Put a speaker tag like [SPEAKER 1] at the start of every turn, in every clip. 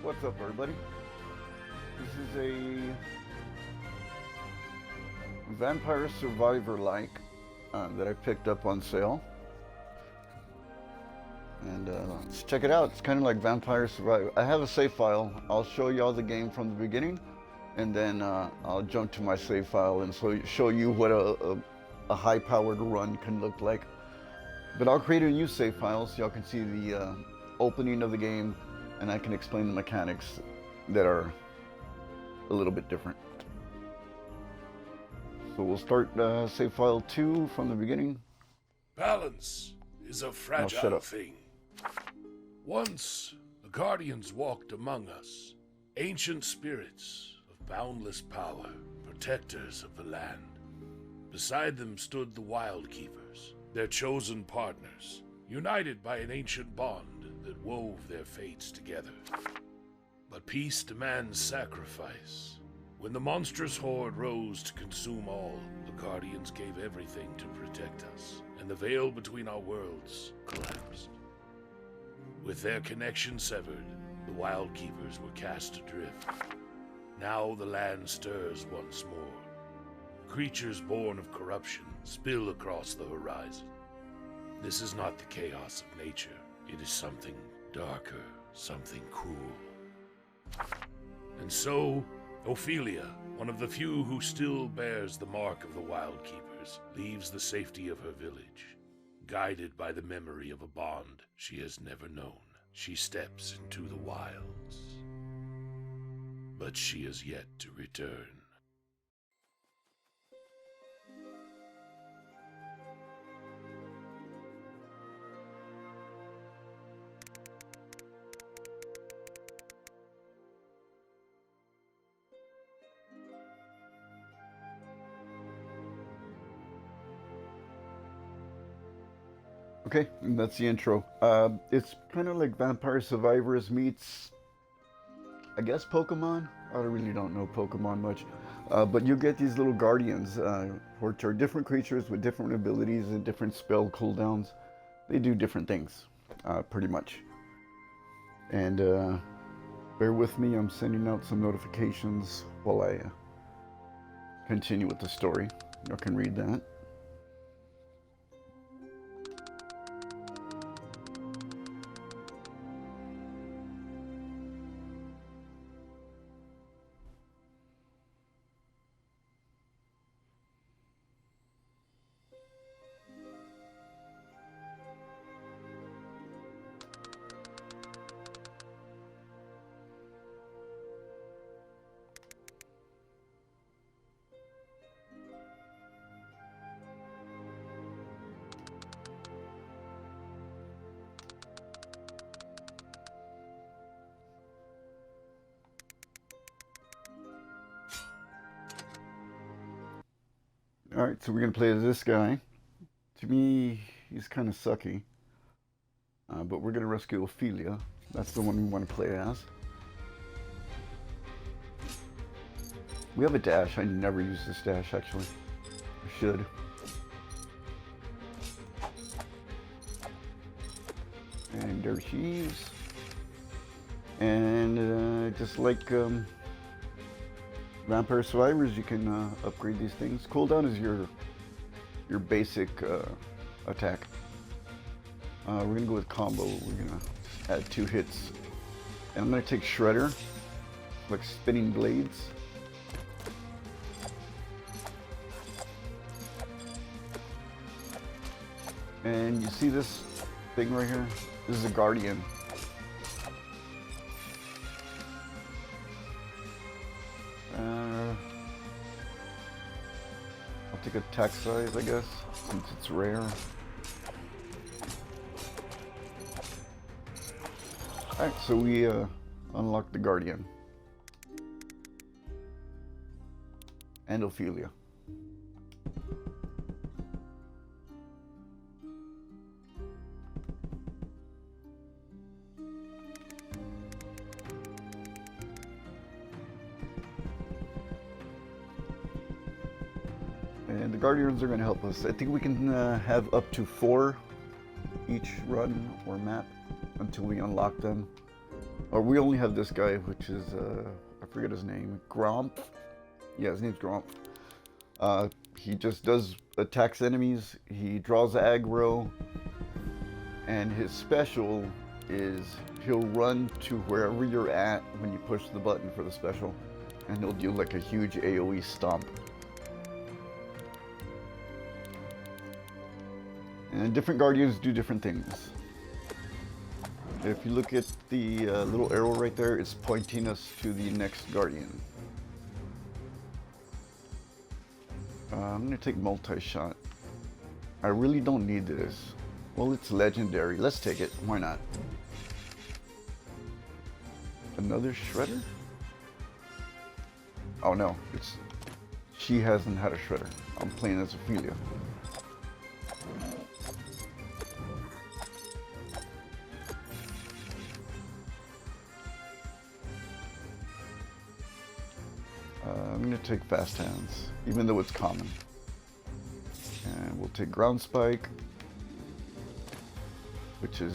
[SPEAKER 1] What's up, everybody? This is a Vampire Survivor-like that I picked up on sale. And let's check it out. It's kind of like Vampire Survivor. I have a save file. I'll show y'all the game from the beginning, and then I'll jump to my save file and show you what a high-powered run can look like. But I'll create a new save file so y'all can see the opening of the game, and I can explain the mechanics that are a little bit different. So we'll start save file 2 from the beginning.
[SPEAKER 2] Balance is a fragile thing. Once, the Guardians walked among us, ancient spirits of boundless power, protectors of the land. Beside them stood the Wildkeepers, their chosen partners, united by an ancient bond that wove their fates together. But peace demands sacrifice. When the monstrous horde rose to consume all, the Guardians gave everything to protect us, and the veil between our worlds collapsed. With their connection severed, the Wildkeepers were cast adrift. Now the land stirs once more. Creatures born of corruption spill across the horizon. This is not the chaos of nature. It is something darker, something cruel. And so, Ophelia, one of the few who still bears the mark of the Wildkeepers, leaves the safety of her village. Guided by the memory of a bond she has never known, she steps into the wilds. But she is yet to return.
[SPEAKER 1] Okay, and that's the intro. It's kind of like Vampire Survivors meets, I guess, Pokemon. I really don't know Pokemon much. But you get these little guardians, which are different creatures with different abilities and different spell cooldowns. They do different things, pretty much. And bear with me, I'm sending out some notifications while I continue with the story. You can read that. Alright, so we're going to play as this guy. To me, he's kind of sucky. But we're going to rescue Ophelia. That's the one we want to play as. We have a dash. I never use this dash, actually. I should. And there she is. And just like Vampire Survivors, you can upgrade these things. Cooldown is your basic attack. We're gonna go with combo. We're gonna add 2 hits, and I'm gonna take Shredder, like spinning blades. And you see this thing right here? This is a Guardian. I'll take attack size, I guess, since it's rare. Alright, so we unlock the Guardian. And Ophelia. And the Guardians are going to help us. I think we can have up to 4 each run or map until we unlock them. Or we only have this guy, which is, I forget his name, Gromp. Yeah, his name's Gromp. He just attacks enemies, he draws aggro, and his special is he'll run to wherever you're at when you push the button for the special, and he'll do like a huge AoE stomp. And different guardians do different things. If you look at the little arrow right there, it's pointing us to the next guardian. I'm going to take multi-shot. I really don't need this. Well, it's legendary. Let's take it. Why not? Another shredder? Oh no, she hasn't had a shredder. I'm playing as Ophelia. I'm going to take Fast Hands, even though it's common. And we'll take Ground Spike, which is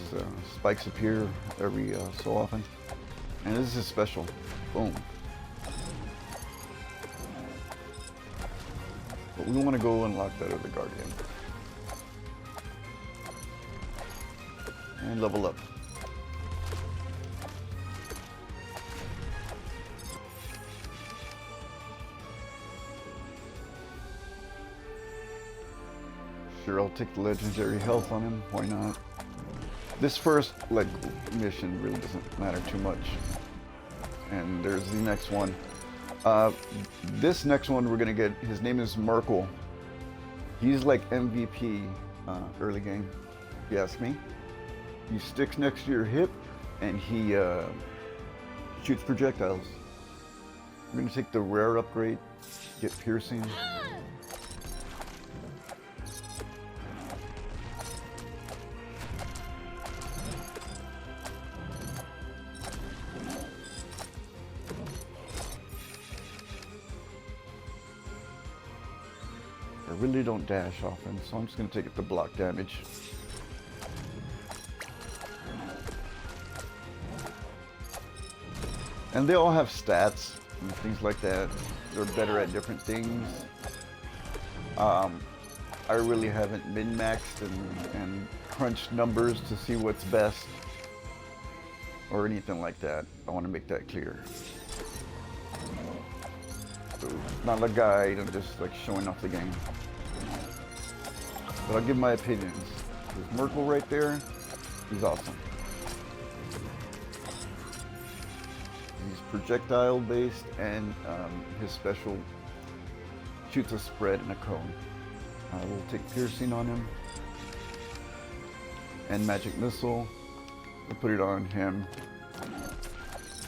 [SPEAKER 1] spikes appear every so often. And this is special. Boom. But we want to go unlock that other Guardian. And level up. Sure, I'll take the legendary health on him. Why not? This first mission really doesn't matter too much. And there's the next one. This next one we're gonna get. His name is Merkel. He's like MVP early game, if you ask me. He sticks next to your hip, and he shoots projectiles. We're gonna take the rare upgrade, get piercing. I really don't dash often, so I'm just going to take it to block damage. And they all have stats and things like that. They're better at different things. I really haven't min-maxed and crunched numbers to see what's best or anything like that. I want to make that clear. So, not a guide, I'm just like showing off the game. But I'll give my opinions. There's Merkel right there. He's awesome. He's projectile based, and his special shoots a spread and a cone. We'll take piercing on him. And magic missile. We'll put it on him.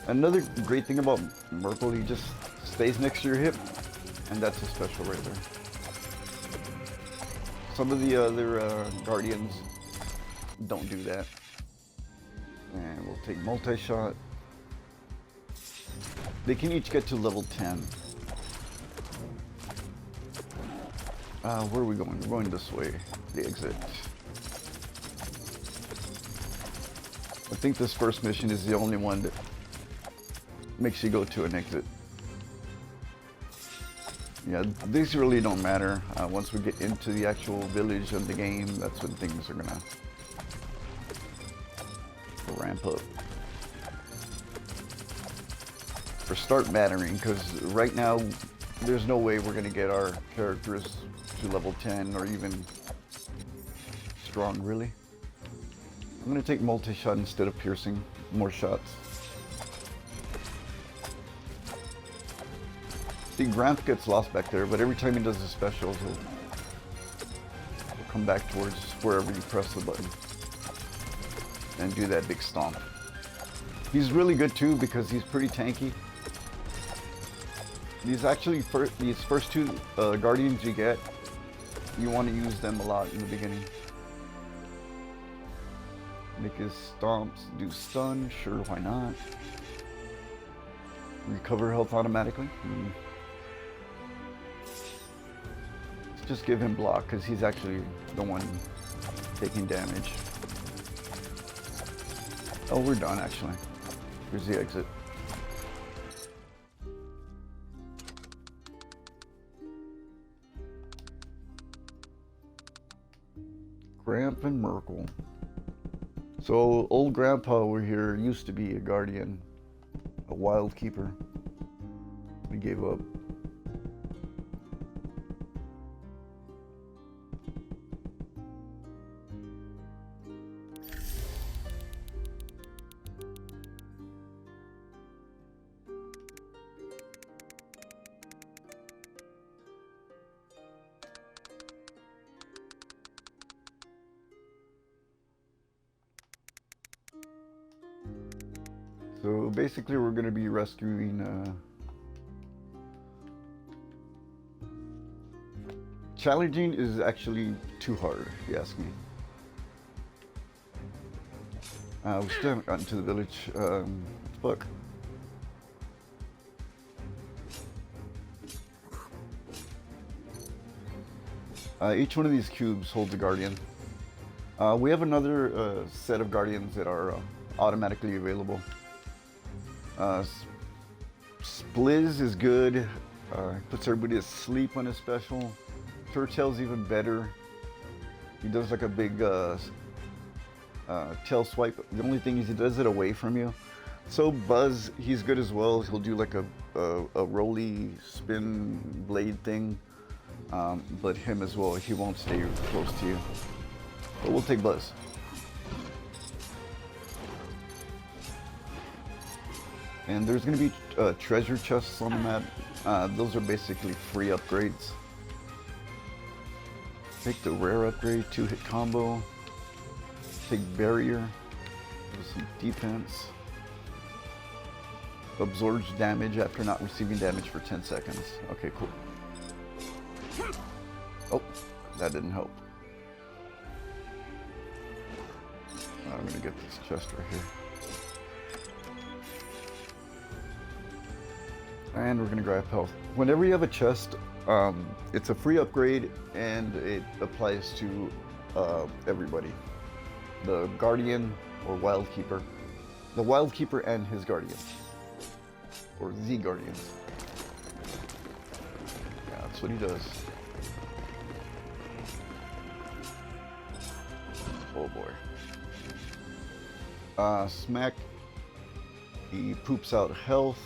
[SPEAKER 1] Another great thing about Merkel, he just stays next to your hip, and that's a special right there. Some of the other Guardians don't do that. And we'll take multi-shot. They can each get to level 10. Where are we going? We're going this way, the exit. I think this first mission is the only one that makes you go to an exit. Yeah, these really don't matter. Once we get into the actual village of the game, that's when things are gonna ramp up. Or start mattering, because right now, there's no way we're gonna get our characters to level 10 or even strong, really. I'm gonna take multi-shot instead of piercing, more shots. See, Gramp gets lost back there, but every time he does his specials, he'll come back towards wherever you press the button and do that big stomp. He's really good too because he's pretty tanky. These first two Guardians you get, you want to use them a lot in the beginning. Make his stomps do stun, sure, why not? Recover health automatically. Just give him block, because he's actually the one taking damage. Oh, we're done, actually. Here's the exit. Gramp and Merkel. So old grandpa over here used to be a guardian, a Wildkeeper. He gave up. So basically we're going to be rescuing challenging is actually too hard, if you ask me. We still haven't gotten to the village. Fuck. Each one of these cubes holds a guardian. We have another set of guardians that are automatically available. Spliz is good. Puts everybody to sleep on his special. Turtail's even better. He does like a big tail swipe. The only thing is he does it away from you. So Buzz, he's good as well. He'll do like a rolly spin blade thing. But him as well, he won't stay close to you. But we'll take Buzz. And there's going to be treasure chests on the map. Those are basically free upgrades. Take the rare upgrade, 2-hit combo. Take barrier, do some defense. Absorbs damage after not receiving damage for 10 seconds. Okay, cool. Oh, that didn't help. I'm gonna get this chest right here. And we're gonna grab health. Whenever you have a chest, it's a free upgrade and it applies to everybody. The Guardian or Wildkeeper. The Wildkeeper and his Guardian. Or the Guardians. Yeah, that's what he does. Oh boy. Smack. He poops out health.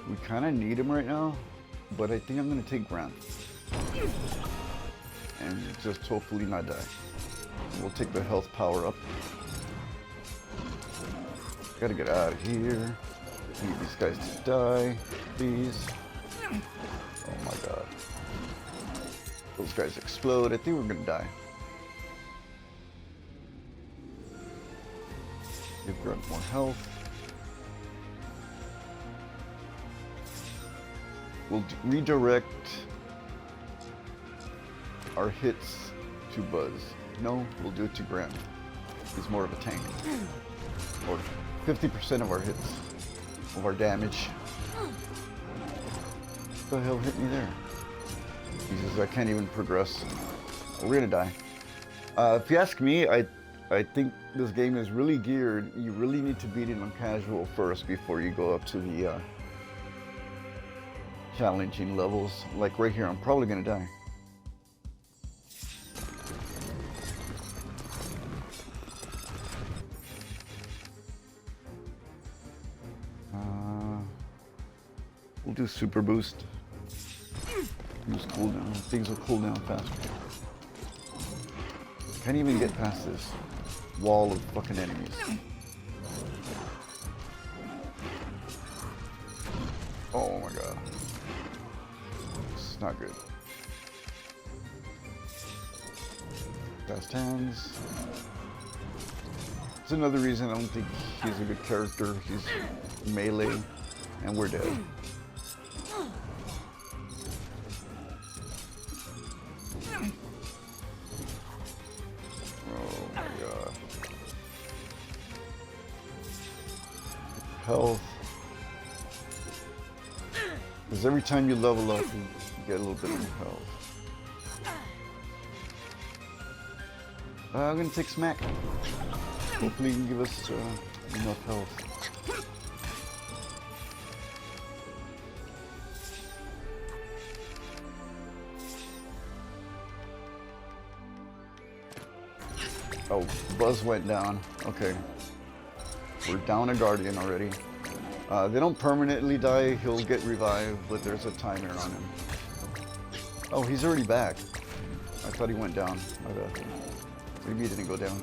[SPEAKER 1] We kind of need him right now, but I think I'm going to take Grant. And just hopefully not die. We'll take the health power up. Gotta get out of here. Need these guys to die, please. Oh my god. Those guys explode. I think we're going to die. Give Grunt more health. We'll redirect our hits to Buzz. No, we'll do it to Grant. He's more of a tank. Or 50% of our hits, of our damage. What the hell hit me there? Jesus, I can't even progress. We're gonna die. If you ask me, I think this game is really geared. You really need to beat it on casual first before you go up to the challenging levels. Like right here, I'm probably gonna die. We'll do super boost. Use cooldown. Things will cool down faster. Can't even get past this wall of fucking enemies. Oh my god. It's not good. Fast hands. It's another reason I don't think he's a good character. He's melee, and we're dead. Oh my god. Health. Because every time you level up, you get a little bit more health. I'm gonna take Smack. Hopefully he can give us enough health. Oh, Buzz went down. Okay. We're down a Guardian already. They don't permanently die. He'll get revived, but there's a timer on him. Oh, he's already back. I thought he went down. Maybe he didn't go down.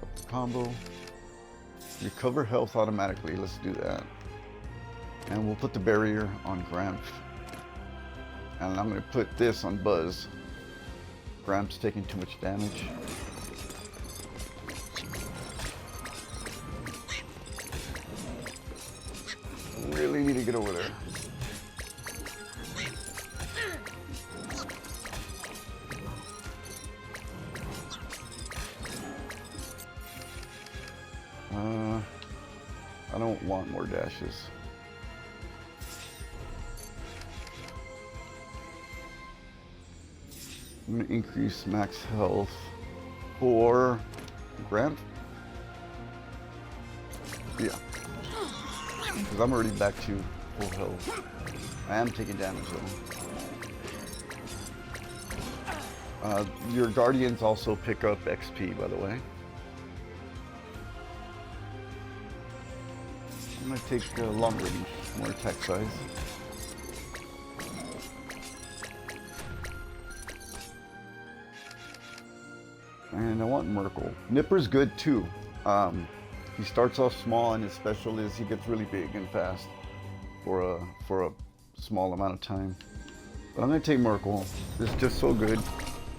[SPEAKER 1] Up the combo. Recover health automatically. Let's do that. And we'll put the barrier on Gramp. And I'm going to put this on Buzz. Gramp's taking too much damage. Really need to get over there. I don't want more dashes. I'm gonna increase max health for Gramp. Yeah. Because I'm already back to full health. I am taking damage though. Your Guardians also pick up XP, by the way. I'm going to take long range, more attack size. And I want Merkle. Nipper's good too. He starts off small, and his special is he gets really big and fast for a small amount of time. But I'm gonna take Merkle. It's just so good.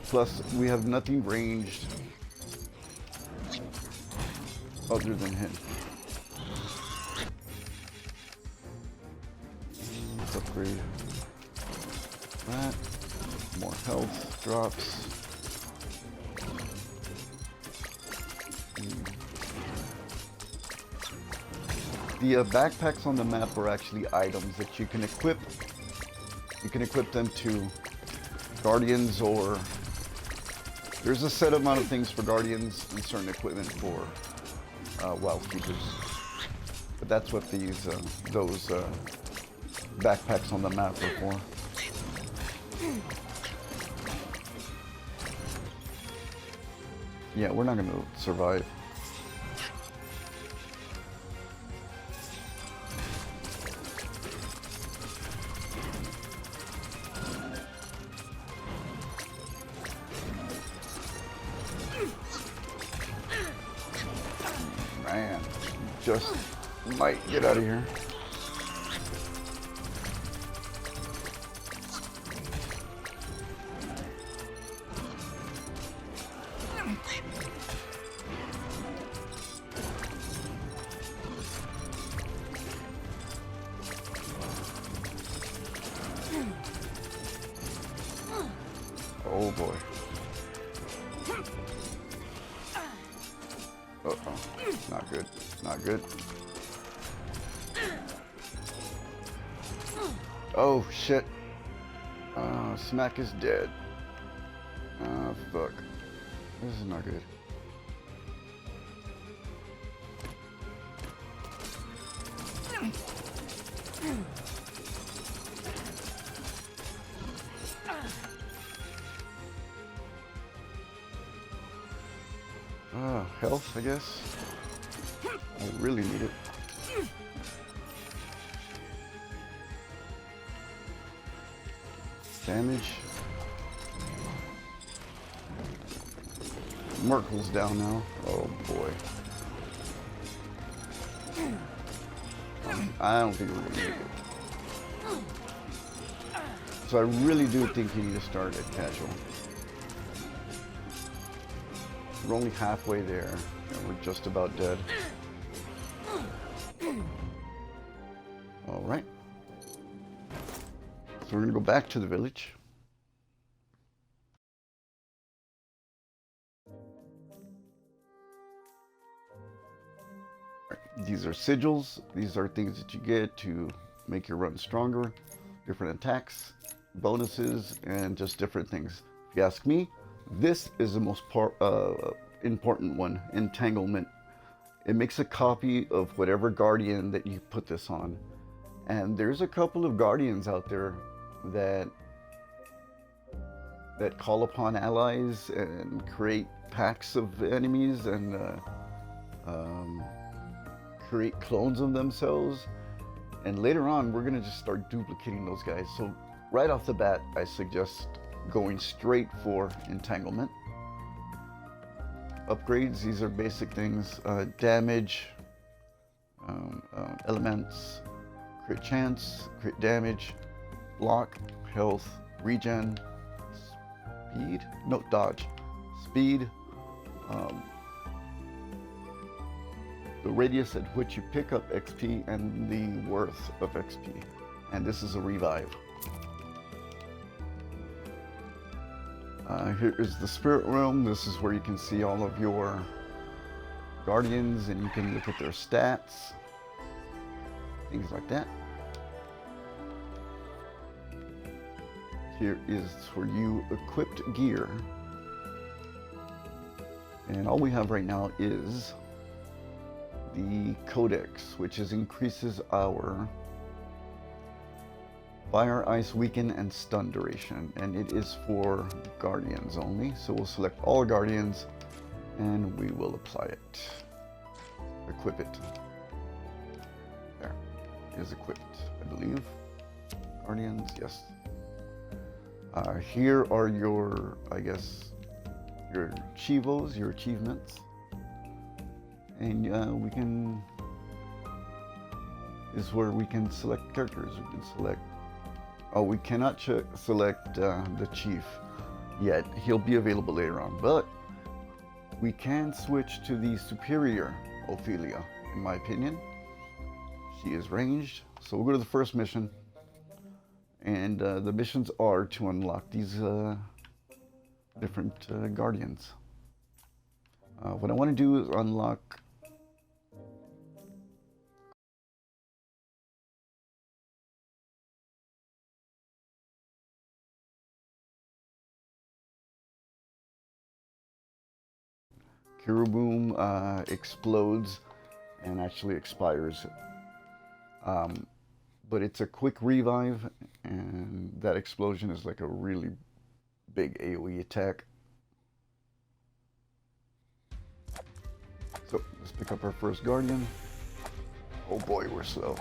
[SPEAKER 1] Plus, we have nothing ranged other than him. Let's upgrade that. More health drops. The backpacks on the map are actually items that you can equip. You can equip them to Guardians, or there's a set amount of things for Guardians and certain equipment for Wildkeepers. But that's what those backpacks on the map are for. Yeah, we're not gonna survive. Man, just might get out of here. Oh boy. Uh-oh. Not good. Not good. Oh, shit. Smack is dead. Oh, fuck. This is not good. Health, I guess. I really need it. Damage. Merkle's down now. Oh boy. I don't think we're gonna make it. So I really do think you need to start at casual. We're only halfway there, and we're just about dead. All right. So we're gonna go back to the village. These are sigils. These are things that you get to make your run stronger. Different attacks. bonuses, and just different things. If you ask me, this is the most important one, entanglement. It makes a copy of whatever guardian that you put this on. And there's a couple of guardians out there that call upon allies and create packs of enemies and create clones of themselves. And later on, we're gonna just start duplicating those guys. So right off the bat, I suggest going straight for entanglement. Upgrades, these are basic things. Damage, elements, crit chance, crit damage, block, health, regen, speed, no, dodge, speed, the radius at which you pick up XP, and the worth of XP. And this is a revive. Here is the spirit realm. This is where you can see all of your guardians and you can look at their stats, things like that. Here is for you equipped gear. And all we have right now is the codex, which increases our fire, ice, weaken, and stun duration, and it is for guardians only. So we'll select all guardians and we will apply it. Equip it. There. It is equipped, I believe. Guardians, yes. Here are your, I guess, your chivos, your achievements. And we can, is where we can select characters. We can select, oh, we cannot select the chief yet. He'll be available later on, but we can switch to the superior Ophelia, in my opinion. She is ranged. So we'll go to the first mission. And the missions are to unlock these different guardians. What I want to do is unlock Kiruboom explodes and actually expires. But it's a quick revive, and that explosion is like a really big AoE attack. So let's pick up our first guardian. Oh boy, we're slow.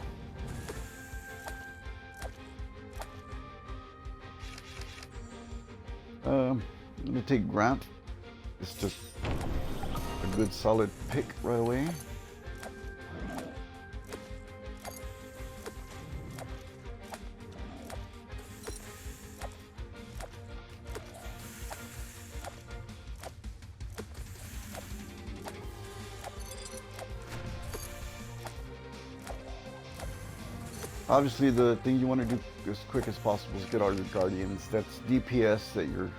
[SPEAKER 1] I'm gonna take Grant. It's just a good solid pick right away. Obviously, the thing you want to do as quick as possible is get all your guardians. That's DPS that you're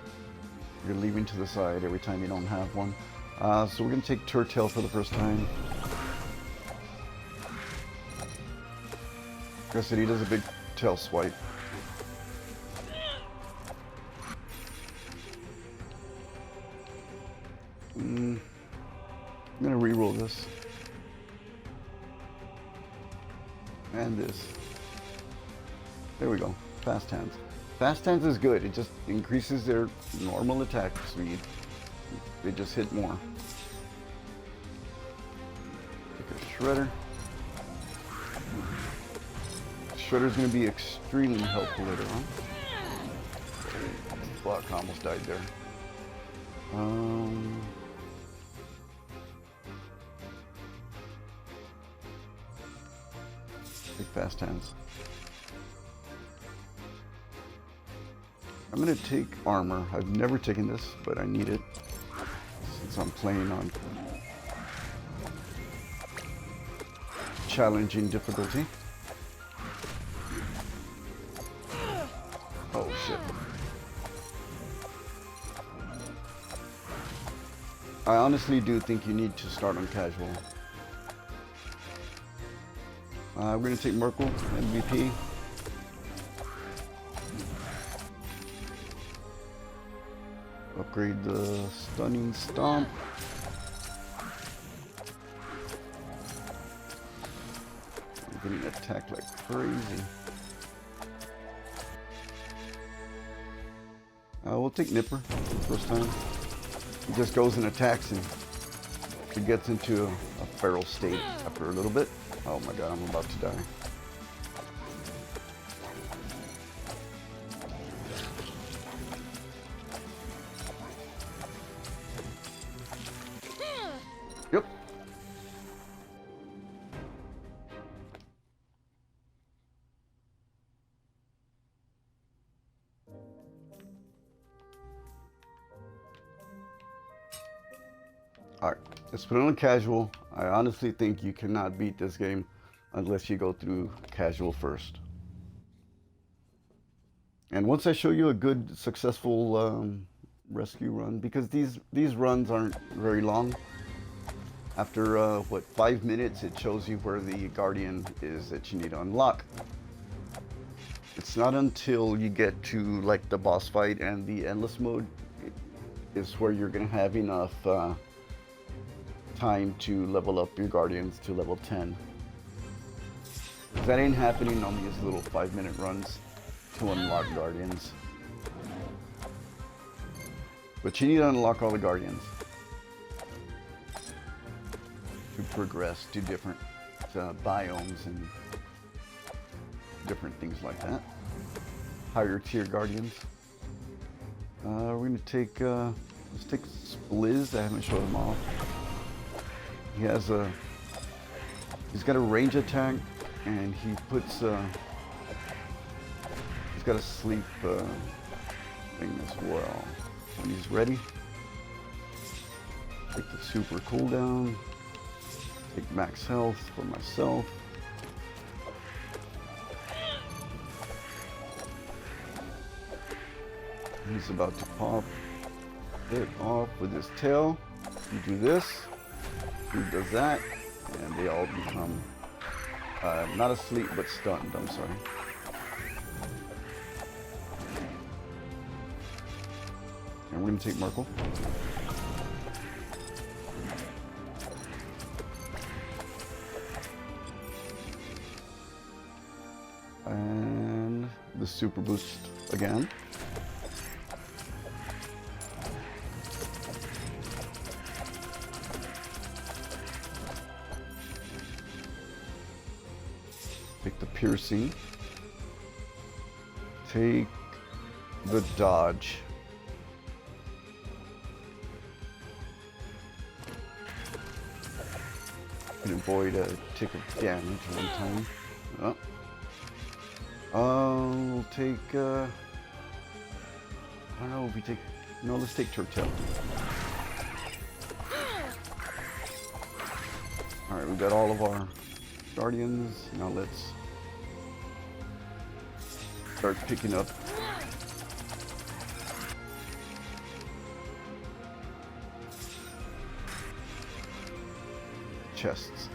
[SPEAKER 1] leaving to the side every time you don't have one. So we're going to take Turtle for the first time. Like I said, he does a big tail swipe. I'm going to re-roll this. And this. There we go. Fast hands. Fast hands is good. It just increases their normal attack speed. They just hit more. Take a Shredder. Shredder's going to be extremely helpful later on. Fuck, I almost died there. Take fast hands. I'm going to take armor. I've never taken this, but I need it since I'm playing on challenging difficulty. Oh shit. I honestly do think you need to start on casual. We're going to take Merkel, MVP. upgrade the stunning stomp. I'm getting attacked like crazy. We'll take Nipper for the first time. He just goes and attacks and he gets into a feral state after a little bit. Oh my god, I'm about to die. Yep. Alright, let's put it on casual. I honestly think you cannot beat this game unless you go through casual first. And once I show you a good, successful rescue run, because these runs aren't very long. After, what, 5 minutes, it shows you where the Guardian is that you need to unlock. It's not until you get to, like, the boss fight and the endless mode is where you're going to have enough time to level up your Guardians to level 10. That ain't happening on these little 5-minute runs to unlock Guardians. But you need to unlock all the Guardians to progress to different biomes and different things like that. Higher tier Guardians. We're gonna take let's take Spliz. I haven't showed him off. He's got a range attack, and he puts he's got a sleep thing as well. When he's ready, take the super cooldown, take max health for myself. He's about to pop it off with his tail. You do this, he does that, and they all become not asleep but stunned. I'm sorry. And we're going to take Merkle. And the super boost again. Take the piercing. Take the dodge. Can avoid a tick of damage one time. Oh. We'll take, I don't know if we take, no, let's take Turtle. Alright, we've got all of our Guardians. Now let's start picking up chests.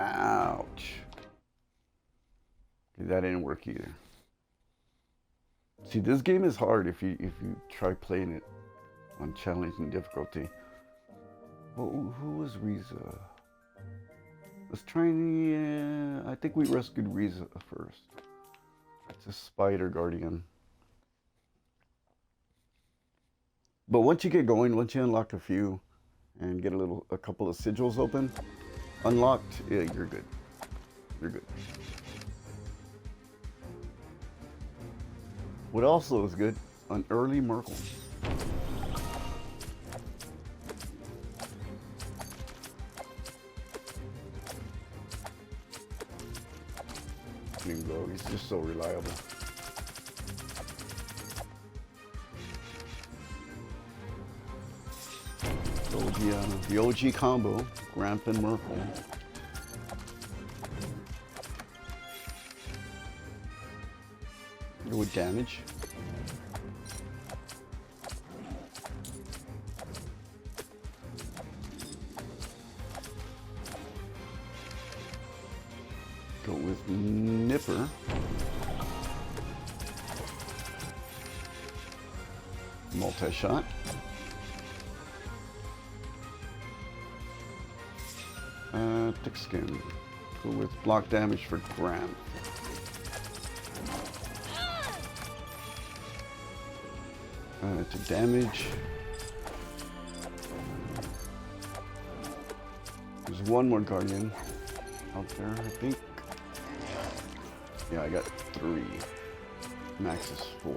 [SPEAKER 1] Ouch. That didn't work either. See, this game is hard if you try playing it on challenging difficulty. Well, who was Riza? Let's try the, I think we rescued Riza first. It's a spider guardian. But once you get going, once you unlock a few and get a couple of sigils open, unlocked, yeah, you're good. You're good. What also is good, an early Merkle. He's just so reliable. So the OG combo, Gramp and Merkle. Go with damage. Go with Nipper. Multi-shot. Thick skin. Go with block damage for Grant. To damage. There's one more Guardian out there, I think. Yeah, I got 3. Max is 4.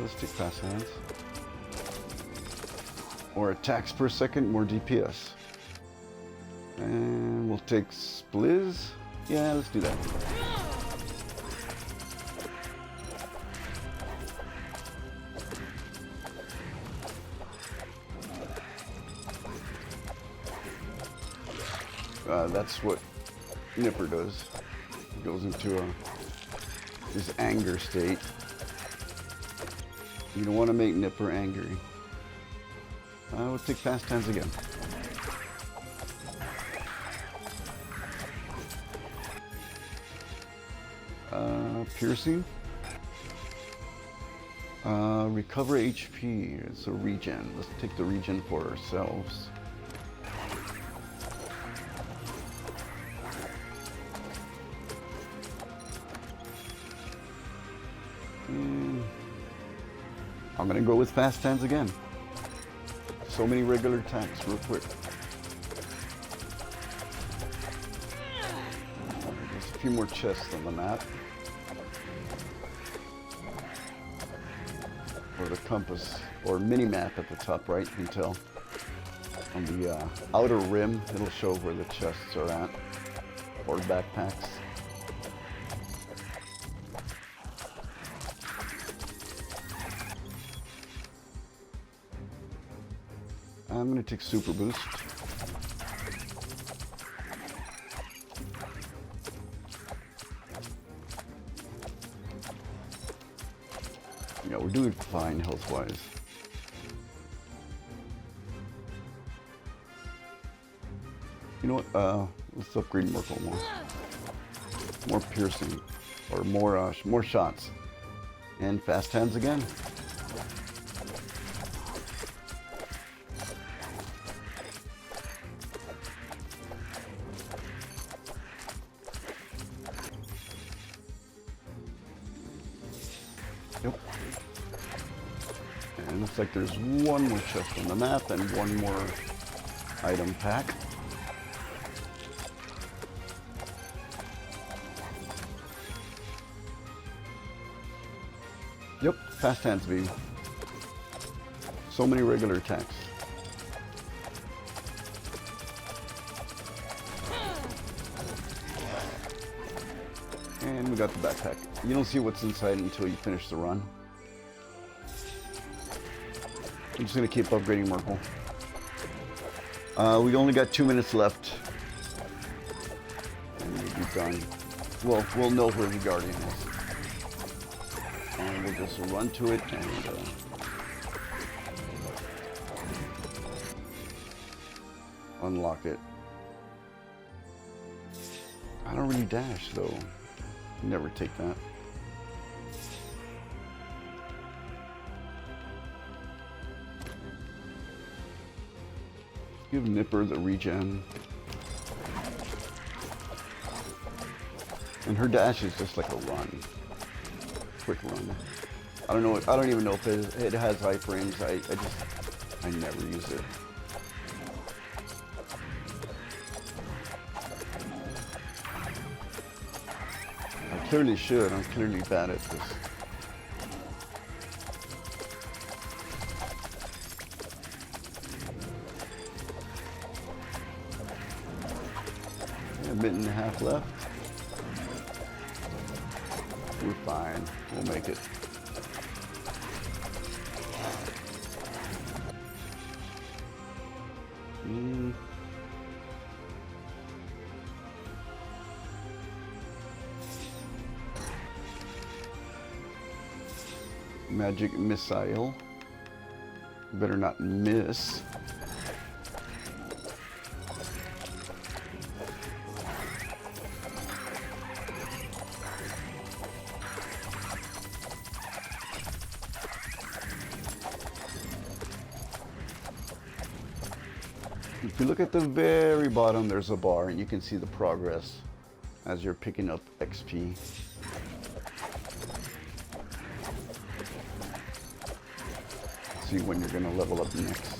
[SPEAKER 1] Let's take fast hands. Or attacks per second, more DPS. And we'll take Splizz. Yeah, let's do that. That's what Nipper does. He goes into his anger state. You don't want to make Nipper angry. We'll take fast hands again. Piercing. Recover HP. It's a regen. Let's take the regen for ourselves. I'm gonna go with fast hands again. So many regular attacks real quick. There's a few more chests on the map. Or the compass, or mini-map at the top right, you can tell. On the outer rim, it'll show where the chests are at. Or backpacks. I'm going to take Super Boost. Yeah, we're doing fine health-wise. You know what? Let's upgrade Merkle more. More piercing, or more shots, and fast hands again. Yep. And looks like there's one more chest on the map and one more item pack. Yep, fast hands beam. So many regular attacks. And we got the backpack. You don't see what's inside until you finish the run. I'm just gonna keep upgrading Merkle. We only got 2 minutes left. And we'll be done. Well, we'll know where the Guardian is. And we'll just run to it and unlock it. I don't really dash though. Never take that. Give Nipper the regen. And her dash is just like a run. Quick run. I don't know. I don't even know if it has high frames. I never use it. I clearly should. I'm clearly bad at this. A minute and a half left. We're fine. We'll make it. Magic missile. Better not miss. If you look at the very bottom, there's a bar, and you can see the progress as you're picking up XP. See when you're gonna level up next.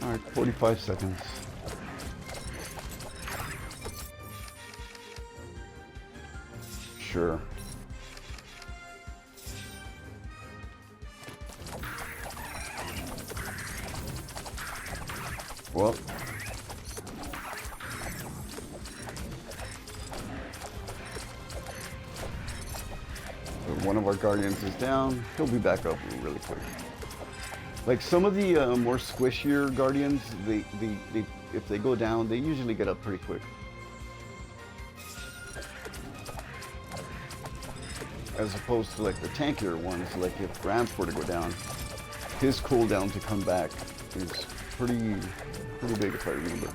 [SPEAKER 1] All right, 45 seconds. Sure. Well, one of our guardians is down. He'll be back up really quick. Like some of the more squishier guardians, they if they go down, they usually get up pretty quick. As opposed to like the tankier ones, like if Gramps were to go down, his cooldown to come back is pretty big if I remember.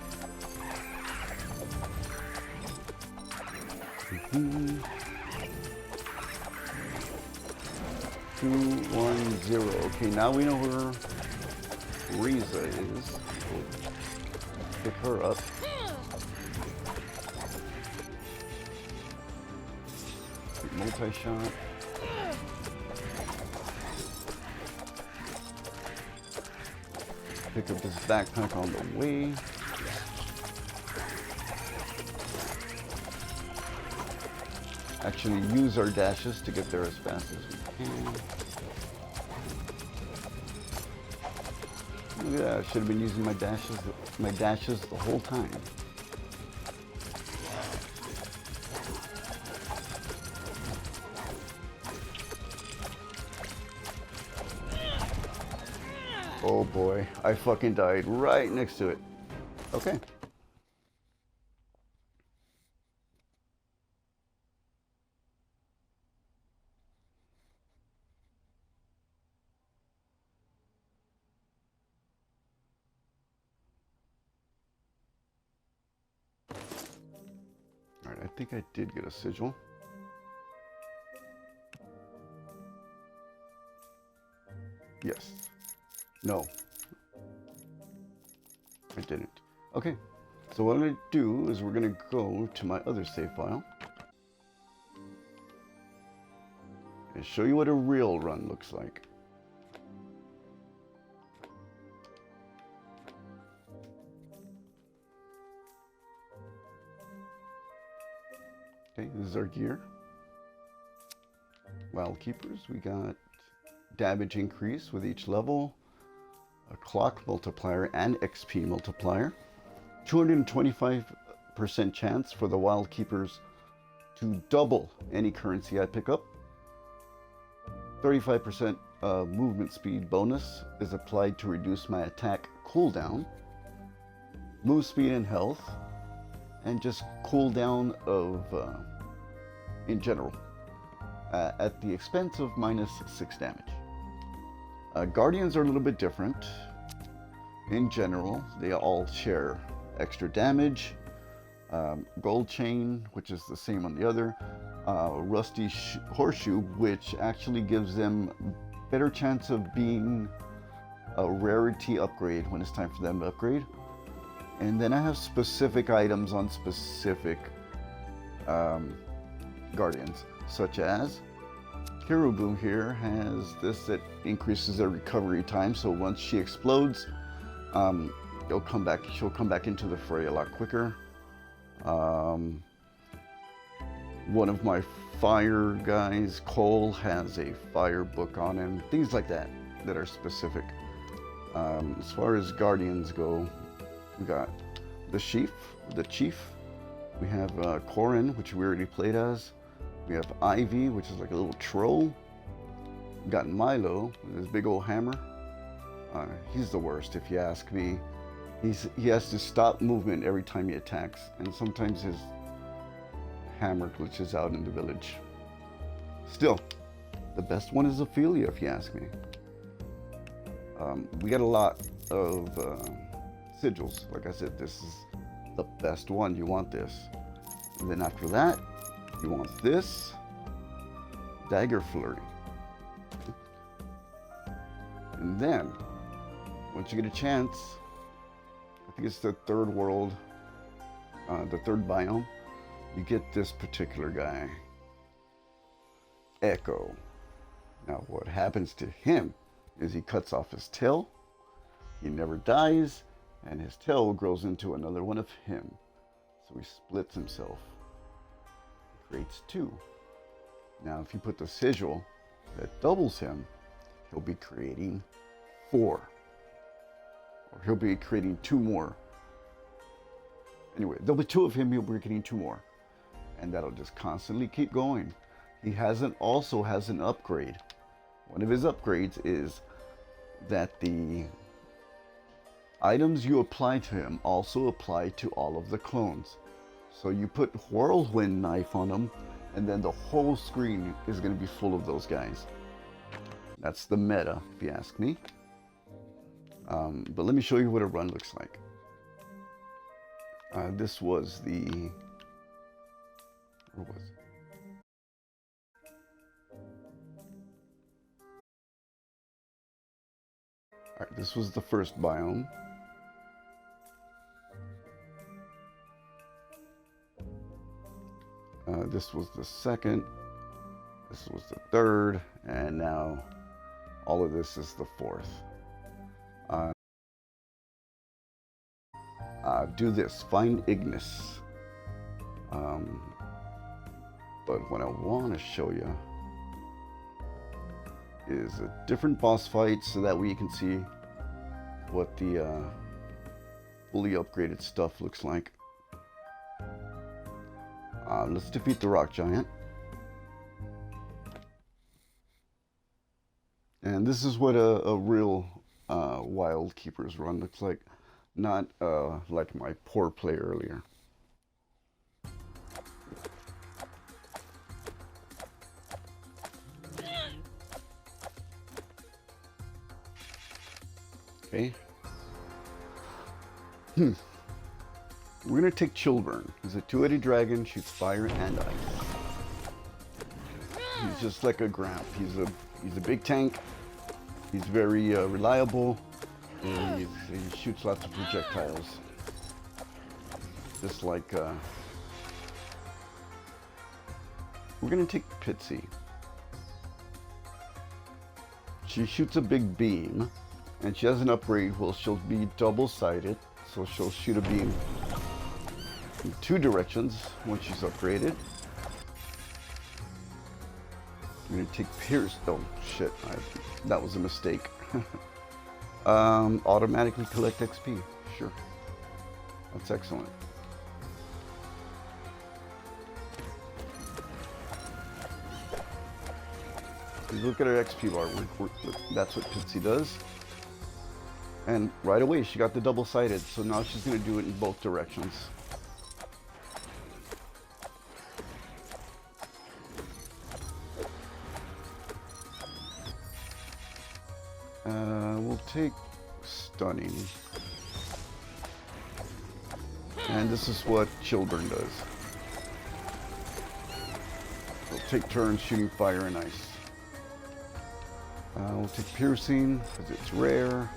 [SPEAKER 1] 2, 1, 0. Okay, now we know where Riza is. We'll pick her up. Multi-shot. Pick up this backpack on the way. Actually use our dashes to get there as fast as we can. Look at that, I should have been using my dashes the whole time. Oh boy, I fucking died right next to it. Okay. Alright, I think I did get a sigil. Yes. No. I didn't. Okay. So what I'm going to do is we're going to go to my other save file and show you what a real run looks like. Okay, this is our gear. Wildkeepers, we got damage increase with each level, a clock multiplier and XP multiplier, 225% chance for the Wildkeepers to double any currency I pick up, 35% movement speed bonus is applied to reduce my attack cooldown, move speed and health, and just cooldown of in general at the expense of -6 damage. Guardians are a little bit different. In general, they all share extra damage, gold chain, which is the same on the other, rusty horseshoe, which actually gives them better chance of being a rarity upgrade when it's time for them to upgrade. And then I have specific items on specific guardians, such as Caribou here has this that increases their recovery time, so once she explodes, she'll come back into the fray a lot quicker. One of my fire guys, Cole, has a fire book on him, things like that that are specific. As far as guardians go, we got the chief, we have Corin, which we already played as. We have Ivy, which is like a little troll. got Milo with his big old hammer. He's the worst, if you ask me. He has to stop movement every time he attacks, and sometimes his hammer glitches out in the village. Still, the best one is Ophelia, if you ask me. We got a lot of sigils. Like I said, this is the best one. You want this. And then after that, you want this Dagger Flurry. And then, once you get a chance, I think it's the third world, the third biome, you get this particular guy, Ecko. Now, what happens to him is he cuts off his tail, he never dies, and his tail grows into another one of him. So he splits himself, creates two. Now, if you put the sigil that doubles him, he'll be creating 4. Or he'll be creating 2 more. Anyway, there'll be 2 of him, he'll be creating 2 more. And that'll just constantly keep going. He also has an upgrade. One of his upgrades is that the items you apply to him also apply to all of the clones. So you put Whirlwind Knife on him, and then the whole screen is going to be full of those guys. That's the meta, if you ask me. But let me show you what a run looks like. This was the... Where was it? Alright, this was the first biome. This was the second. This was the third. And now all of this is the fourth. Do this. Find Ignis. But what I want to show you is a different boss fight so that way you can see what the fully upgraded stuff looks like. Let's defeat the rock giant. And this is what a real Wildkeepers run looks like, not like my poor play earlier. Okay. We're gonna take Chillburn. He's a 2-headed dragon, shoots fire and ice. He's just like a Gramp. He's a big tank. He's very reliable, and he shoots lots of projectiles. Just like we're gonna take Pitsy. She shoots a big beam. And she has an upgrade where she'll be double-sided, so she'll shoot a beam in 2 directions when she's upgraded. I'm gonna take Pierce. Oh shit, that was a mistake. Automatically collect XP. Sure, that's excellent. Look at her XP bar. That's what Pitsy does. And right away, she got the double-sided, so now she's going to do it in both directions. We'll take Stunning. And this is what Chillburn does. We'll take turns shooting fire and ice. We'll take Piercing, because it's rare.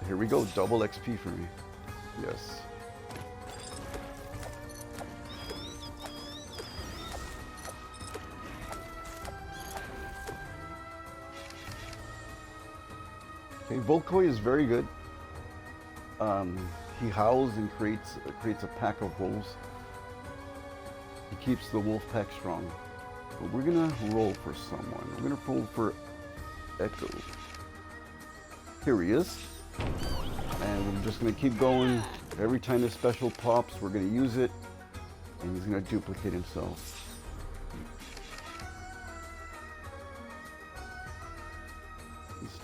[SPEAKER 1] Here we go, double XP for me. Yes. Okay, Volkoi is very good. He howls and creates a pack of wolves. He keeps the wolf pack strong. But we're gonna roll for someone. We're gonna roll for Ecko. Here he is. And we're just going to keep going. Every time the special pops, we're going to use it. And he's going to duplicate himself.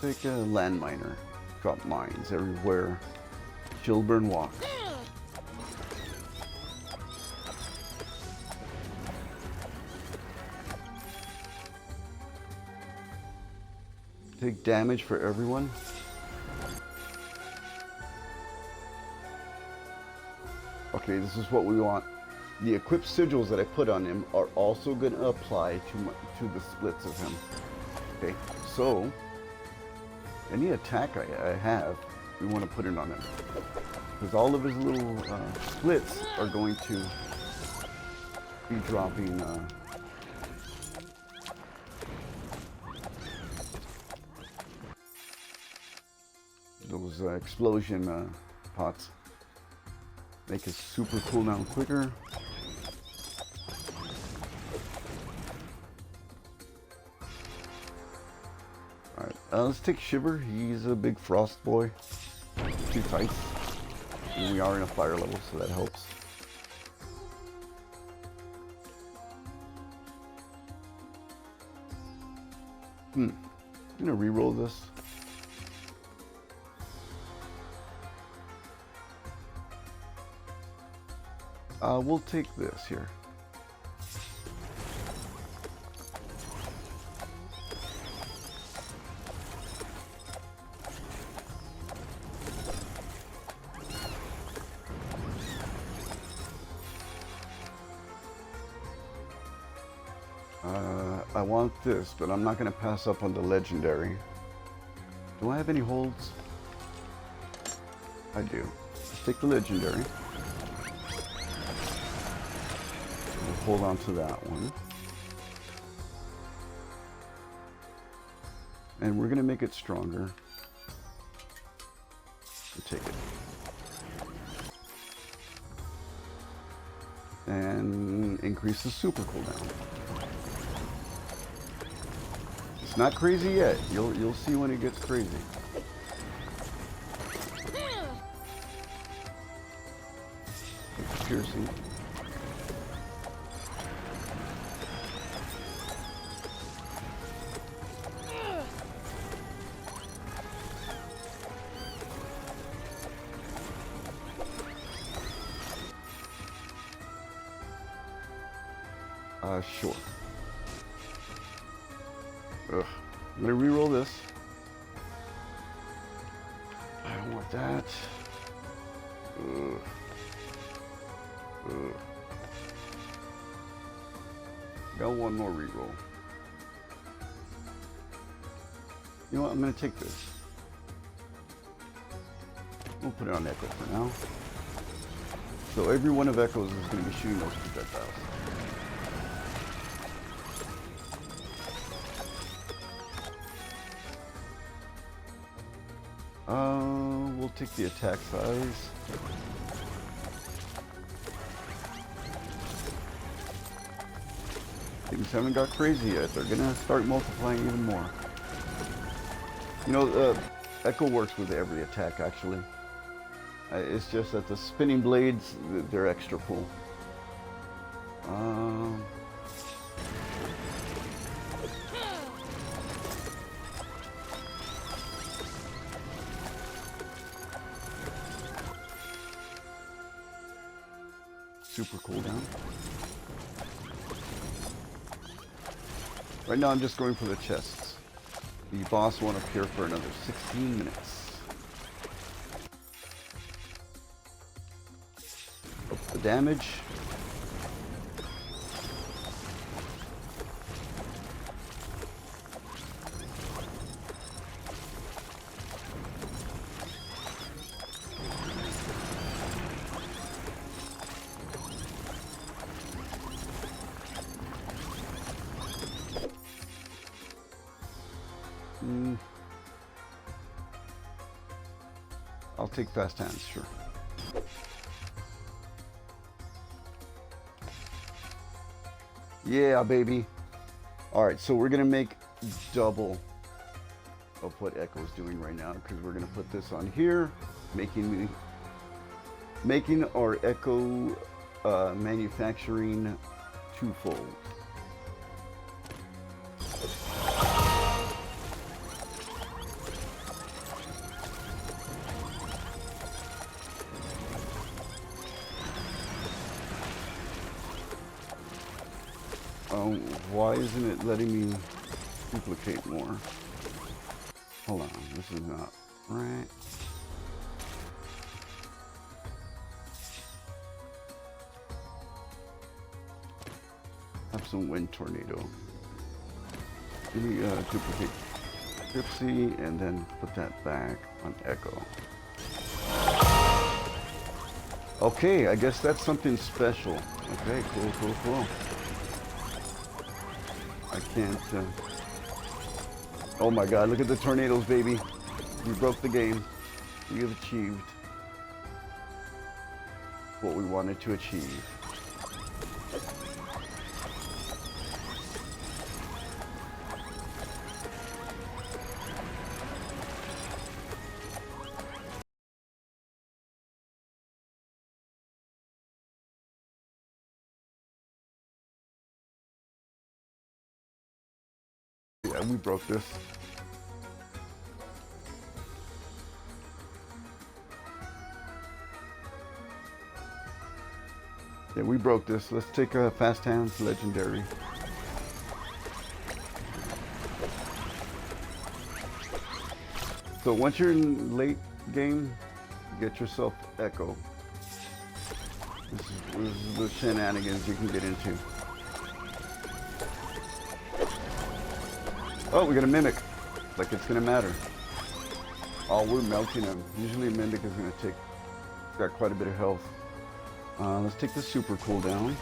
[SPEAKER 1] Take a landminer. Drop mines everywhere. Chilburn Walk. Take damage for everyone. Okay, this is what we want. The equipped sigils that I put on him are also going to apply to the splits of him. Okay, so any attack I have, we want to put it on him. Because all of his little splits are going to be dropping those explosion pots. Make his super cooldown quicker. Alright, let's take Shiver. He's a big frost boy. Too tight. And we are in a fire level, so that helps. I'm gonna re-roll this. We'll take this here. I want this, but I'm not going to pass up on the legendary. Do I have any holds? I do. Let's take the legendary. We'll hold on to that one. And we're going to make it stronger. We'll take it. And increase the super cooldown. It's not crazy yet. You'll see when it gets crazy. Piercing. Sure. Ugh. I'm gonna re-roll this. I don't want that. Ugh. Ugh. Got one more re-roll. You know what? I'm gonna take this. We'll put it on Ecko for now. So every one of Echoes is gonna be shooting those projectiles. We'll take the attack size. Things haven't got crazy yet. They're gonna start multiplying even more. You know, Ecko works with every attack actually. It's just that the spinning blades, they're extra cool. Super cooldown. Right now I'm just going for the chests. The boss won't appear for another 16 minutes. Up the damage. I'll take fast hands, sure. Yeah, baby. Alright, so we're gonna make double of what Ecko's doing right now, because we're gonna put this on here, making our Ecko manufacturing twofold. Oh, why isn't it letting me duplicate more? Hold on, this is not right. Have some wind tornado. Let me duplicate Gypsy and then put that back on Ecko. Okay, I guess that's something special. Okay, cool. I can't... Oh my god, look at the tornadoes, baby. We broke the game. We have achieved what we wanted to achieve. Yeah, we broke this. Yeah, we broke this. Let's take a Fast Hands Legendary. So once you're in late game, get yourself Ecko. This is the shenanigans you can get into. Oh, we got a Mimic. Like it's gonna matter. Oh, we're melting him. Usually a Mimic is gonna take, got quite a bit of health. Let's take the super cooldown.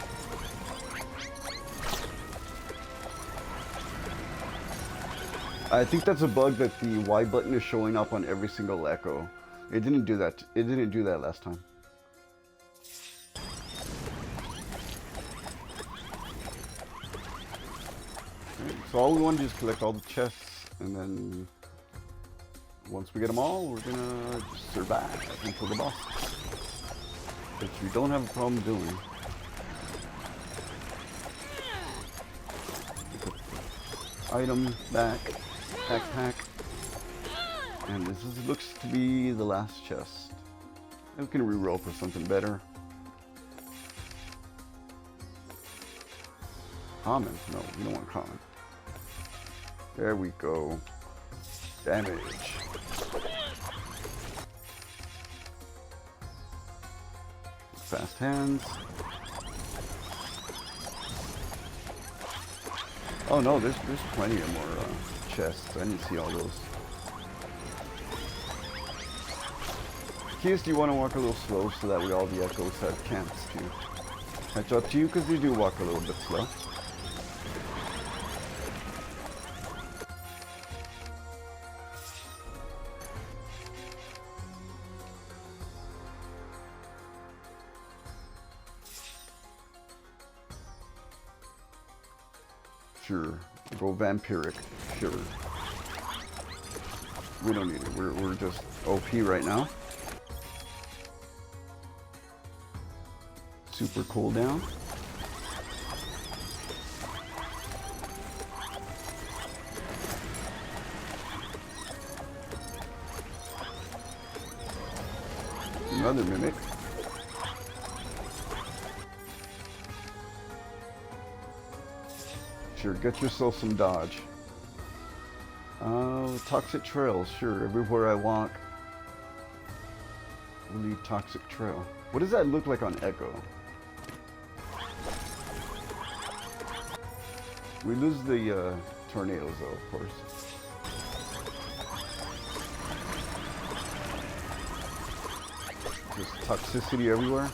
[SPEAKER 1] I think that's a bug that the Y button is showing up on every single Ecko. It didn't do that. It didn't do that last time. Okay, so all we want to do is collect all the chests, and then once we get them all, we're gonna just survive until the boss, which we don't have a problem doing. Item back. Backpack, and this looks to be the last chest. We can reroll for something better. Common? No, we don't want common. There we go. Damage. Fast hands. Oh no, there's plenty of more chests. I didn't see all those. Keys, do you want to walk a little slow so that way all the Echoes have chance to catch up to you? Because you do walk a little bit slow. Sure. Go vampiric. Sure. We don't need it. We're just OP right now. Super cooldown. Another Mimic. Sure, get yourself some dodge. Toxic trails, sure. Everywhere I walk will leave toxic trail. What does that look like on Ecko? We lose the tornadoes though, of course. Just toxicity everywhere,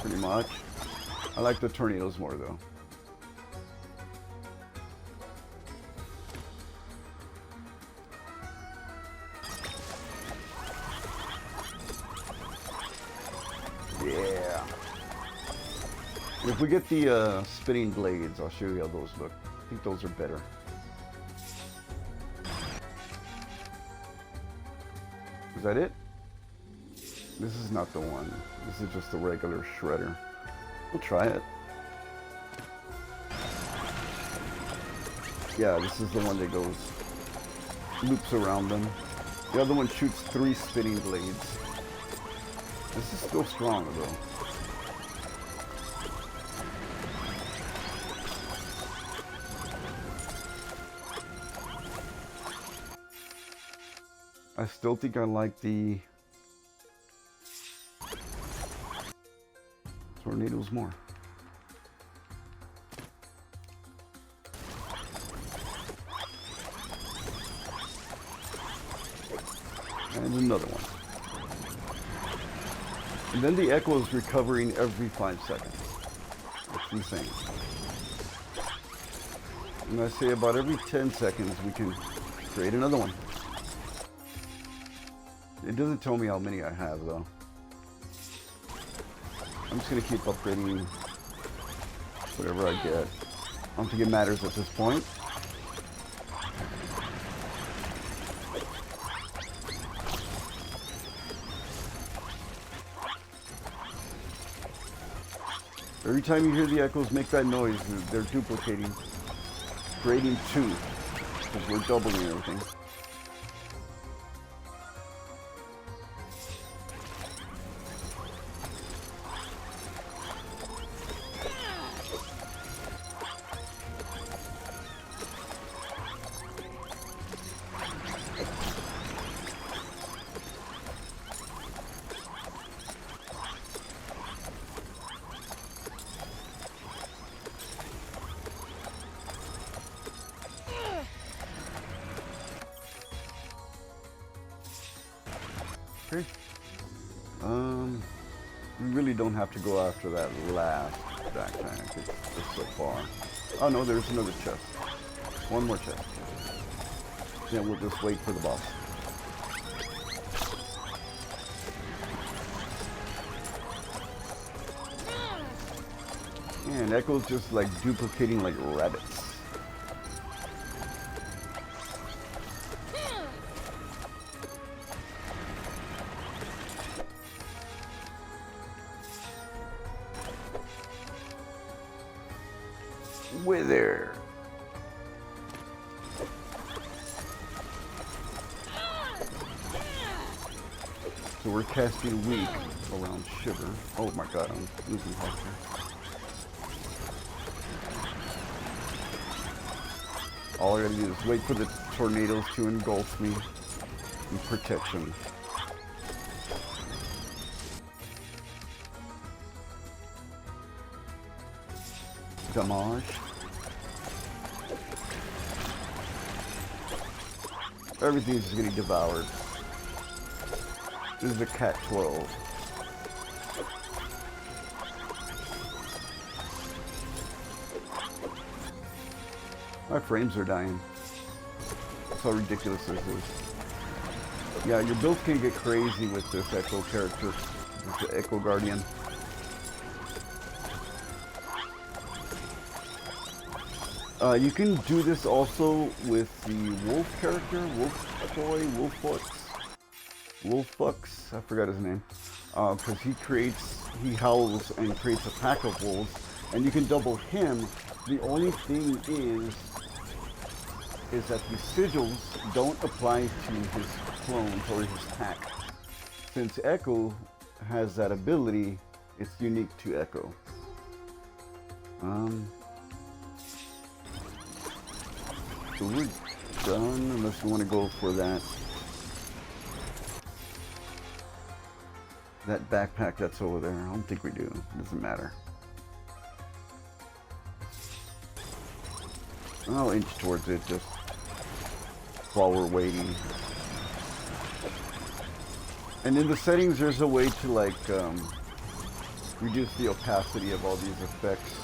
[SPEAKER 1] pretty much. I like the tornadoes more though. Yeah. If we get the spinning blades, I'll show you how those look. I think those are better. Is that it? This is not the one. This is just a regular shredder. We'll try it. Yeah, this is the one that goes, loops around them. The other one shoots 3 spinning blades. This is still strong though. I still think I like the tornadoes more. And another one. And then the Ecko is recovering every 5 seconds. It's insane. And I say about every 10 seconds we can create another one. It doesn't tell me how many I have though. I'm just gonna keep upgrading whatever I get. I don't think it matters at this point. Every time you hear the echoes make that noise, they're duplicating, creating 2, because we're doubling everything. Okay. We really don't have to go after that last backpack. It's so far. Oh no, there's another chest. One more chest. Yeah, we'll just wait for the boss. And Echo's just like duplicating like rabbits. Wither. So we're casting weak around Shiver. Oh my god, I'm losing health here. All I gotta do is wait for the tornadoes to engulf me in protection. Damage. Everything's just getting devoured. This is a cat 12. My frames are dying. That's how ridiculous this is. Yeah, your builds can get crazy with this Ecko character. With the Ecko Guardian. You can do this also with the Wolf character, Wolffucks, I forgot his name. Because he howls and creates a pack of wolves, and you can double him. The only thing is that the sigils don't apply to his clones or his pack. Since Ecko has that ability, it's unique to Ecko. So we're done, unless you want to go for that backpack that's over there. I don't think we do. It doesn't matter. I'll inch towards it just while we're waiting. And in the settings, there's a way to like reduce the opacity of all these effects.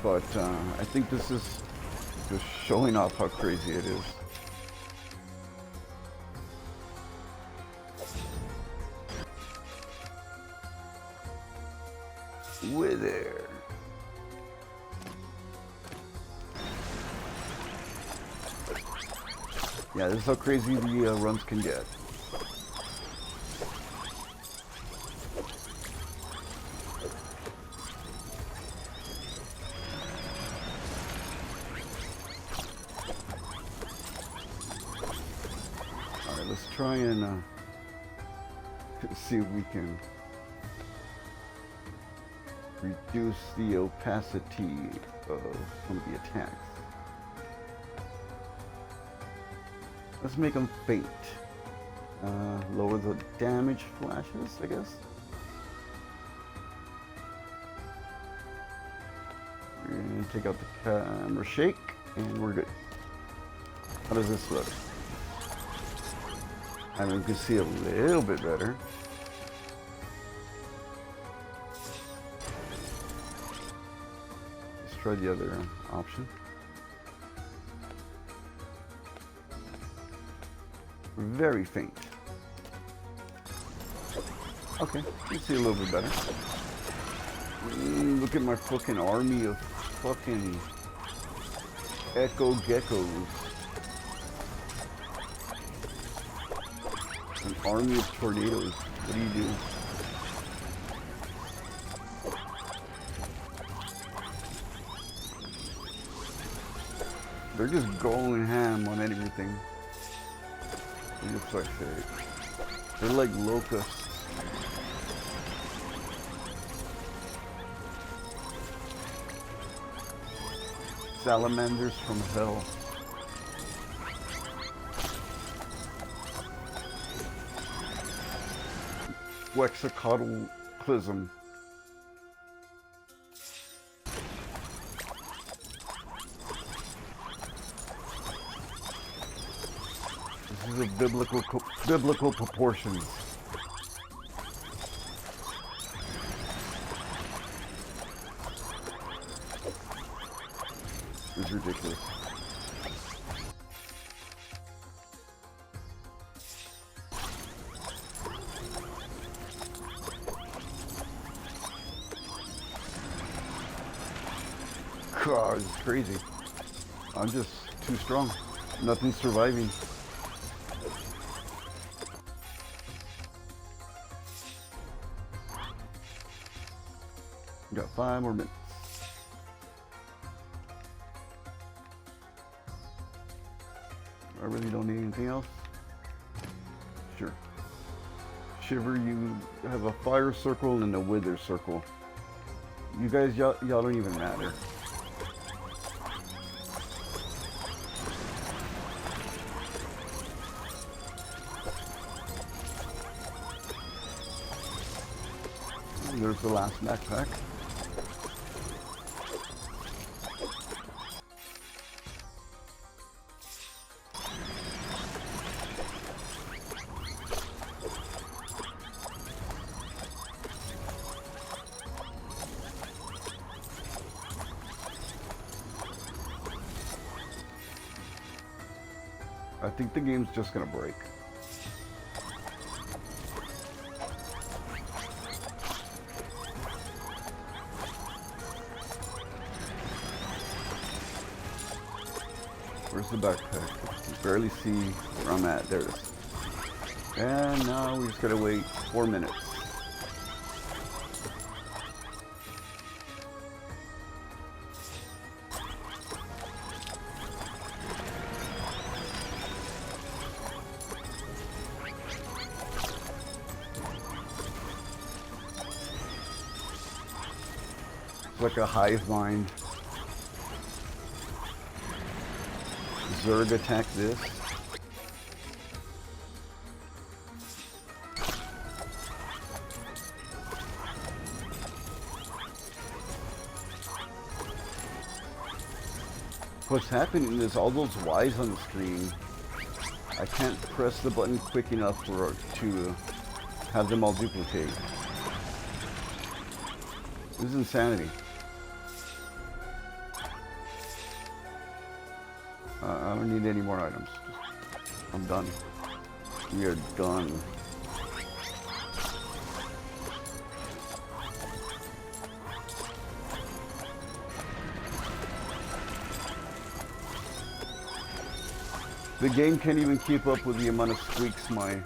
[SPEAKER 1] But I think this is just showing off how crazy it is. Wither. Yeah, this is how crazy the runs can get. Alright, let's try and see if we can reduce the opacity of some of the attacks. Let's make them faint. Lower the damage flashes, I guess. We're gonna take out the camera shake, and we're good. How does this look? I mean, we can see a little bit better. Let's try the other option. Very faint. Okay, you see a little bit better. Look at my fucking army of fucking Ecko geckos. An army of tornadoes. What do you do? They're just going ham on everything. It looks like they're like locusts. Salamanders from hell. Quetzalcoatlism. This is a biblical proportions. It's ridiculous. God, it's crazy. I'm just too strong. Nothing's surviving. Got 5 more minutes. I really don't need anything else. Sure. Shiver, you have a fire circle and a wither circle. You guys, y'all don't even matter. And there's the last backpack. I think the game's just gonna break. Where's the backpack? You barely see where I'm at. There it is. And now we just gotta wait 4 minutes. Like a hive mind. Zerg attack this. What's happening is all those Ys on the screen, I can't press the button quick enough to have them all duplicate. This is insanity. I don't need any more items. I'm done. We are done. The game can't even keep up with the amount of squeaks my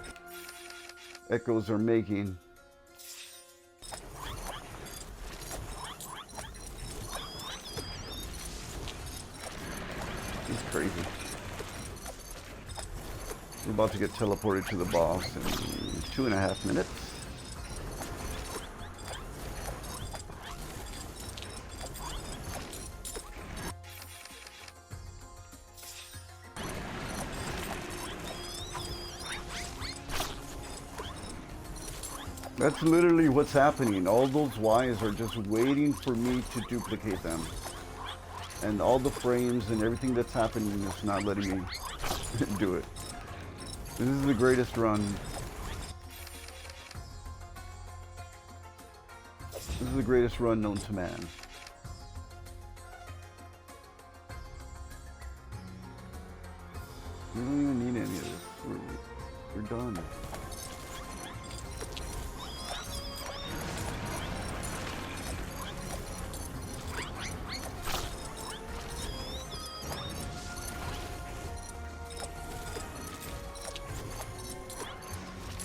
[SPEAKER 1] echoes are making. It's crazy. We're about to get teleported to the boss in 2.5 minutes. That's literally what's happening. All those Ys are just waiting for me to duplicate them. And all the frames and everything that's happening is not letting me do it. This is the greatest run. This is the greatest run known to man. We don't even need any of this. We're done.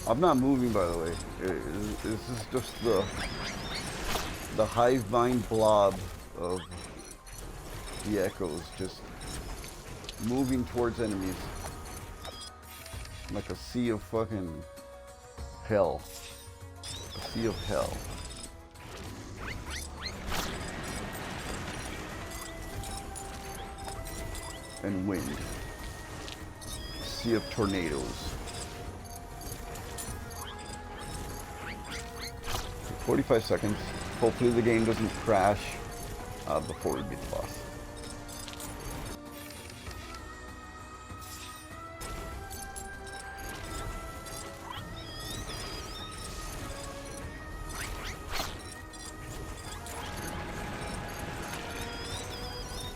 [SPEAKER 1] I'm not moving, by the way. This is just the hive mind blob of the Echoes just moving towards enemies like a sea of fucking hell. A sea of hell. And wind. Sea of tornadoes. 45 seconds. Hopefully the game doesn't crash before we beat the boss.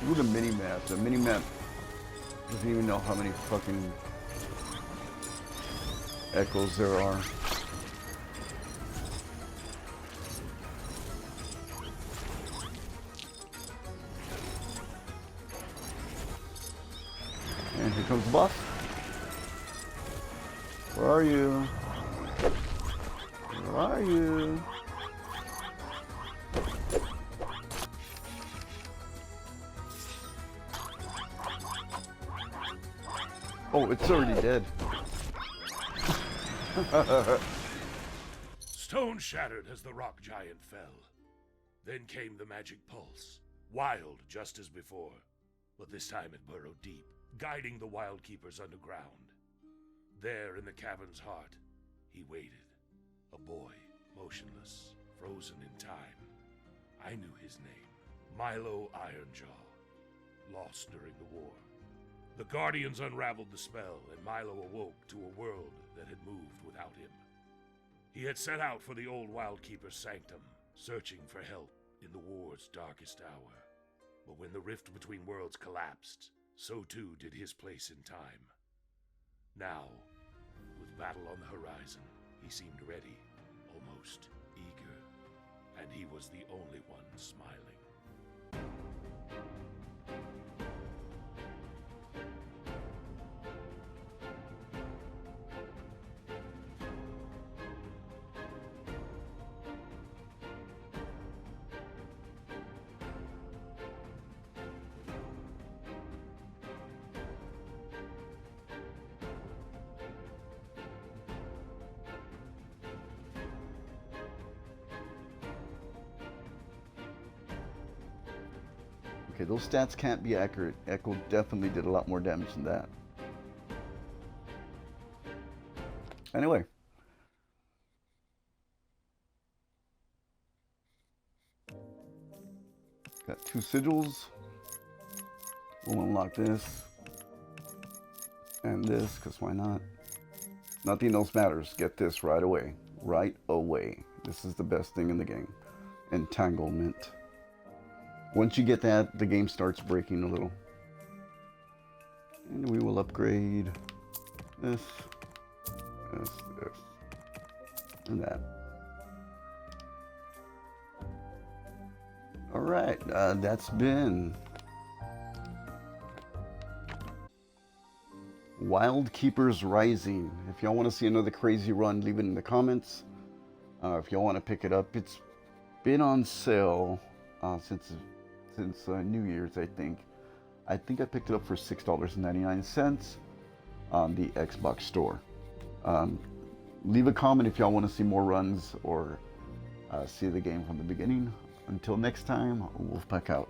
[SPEAKER 1] Look at the mini-map. The mini-map doesn't even know how many fucking Echoes there are. And here comes the boss. Where are you? Where are you? Oh, it's already dead.
[SPEAKER 2] Stone shattered as the rock giant fell. Then came the magic pulse, wild just as before, but this time it burrowed deep, guiding the Wildkeepers underground. There in the cavern's heart, he waited, a boy, motionless, frozen in time. I knew his name, Milo Ironjaw, lost during the war. The Guardians unraveled the spell, and Milo awoke to a world that had moved without him. He had set out for the old Wildkeeper's sanctum, searching for help in the war's darkest hour. But when the rift between worlds collapsed, so too did his place in time. Now, with battle on the horizon, he seemed ready, almost eager, and he was the only one smiling.
[SPEAKER 1] Okay, those stats can't be accurate. Ecko definitely did a lot more damage than that. Anyway. Got 2 sigils. We'll unlock this. And this, because why not? Nothing else matters. Get this right away. Right away. This is the best thing in the game. Entanglement. Once you get that, the game starts breaking a little. And we will upgrade this, this, and that. Alright, that's been Wildkeepers Rising. If y'all want to see another crazy run, leave it in the comments. If y'all want to pick it up, it's been on sale since New Year's, I think. I picked it up for $6.99 on the Xbox store. Leave a comment if y'all want to see more runs or see the game from the beginning. Until next time, Wolfpack out.